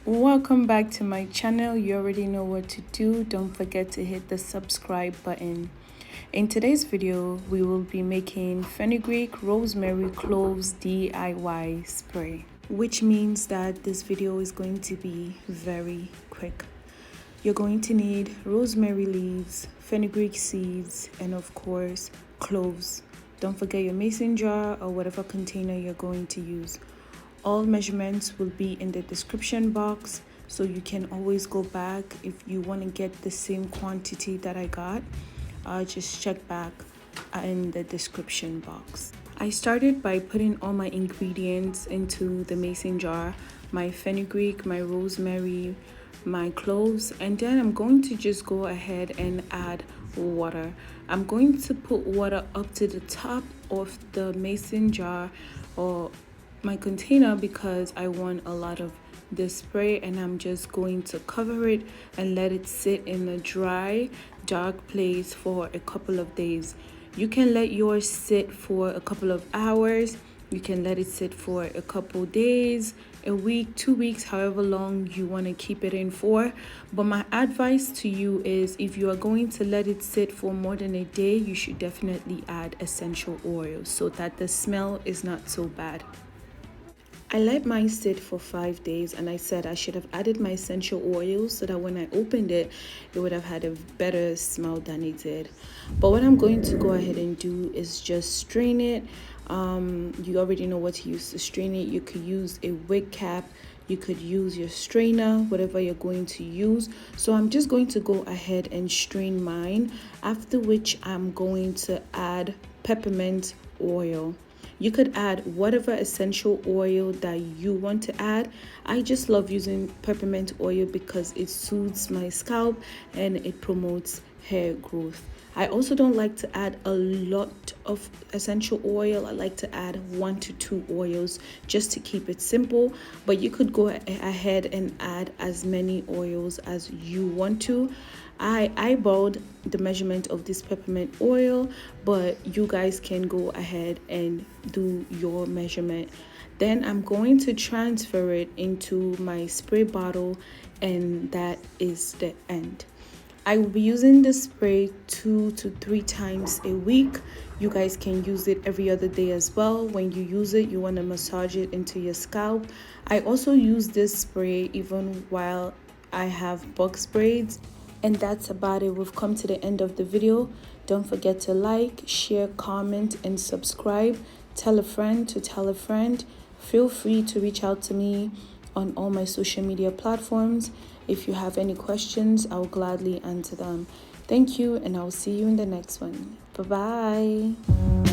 Welcome back to my channel. You already know what to do. Don't forget to hit the subscribe button. In today's video, we will be making fenugreek, rosemary, cloves DIY spray, which means that this video is going to be very quick. You're going to need rosemary leaves, fenugreek seeds, and of course, cloves. Don't forget your mason jar or whatever container you're going to use. All measurements will be in the description box, so you can always go back if you want to get the same quantity that I got. Just check back in the description box. I started by putting all my ingredients into the mason jar, my fenugreek, my rosemary, my cloves, and then I'm going to just go ahead and add water. I'm going to put water up to the top of the mason jar or my container because I want a lot of this spray, and I'm just going to cover it and let it sit in a dry, dark place for a couple of days. You can let yours sit for a couple of hours. You can let it sit for a couple days, a week, 2 weeks, however long you want to keep it in for. But my advice to you is if you are going to let it sit for more than a day, you should definitely add essential oils so that the smell is not so bad. I let mine sit for 5 days, and I said I should have added my essential oils so that when I opened it, it would have had a better smell than it did. But what I'm going to go ahead and do is just strain it. You already know what to use to strain it. You could use a wig cap. You could use your strainer, whatever you're going to use. So I'm just going to go ahead and strain mine, after which I'm going to add peppermint oil. You could add whatever essential oil that you want to add. I just love using peppermint oil because it soothes my scalp and it promotes hair growth. I also don't like to add a lot of essential oil. I like to add 1 to 2 oils just to keep it simple. But you could go ahead and add as many oils as you want to. I eyeballed the measurement of this peppermint oil, but you guys can go ahead and do your measurement. Then I'm going to transfer it into my spray bottle, and that is the end. I will be using this spray 2 to 3 times a week. You guys can use it every other day as well. When you use it, you want to massage it into your scalp. I also use this spray even while I have box braids. And that's about it. We've come to the end of the video. Don't forget to like, share, comment, and subscribe. Tell a friend to tell a friend. Feel free to reach out to me on all my social media platforms. If you have any questions, I'll gladly answer them. Thank you, and I'll see you in the next one. Bye-bye.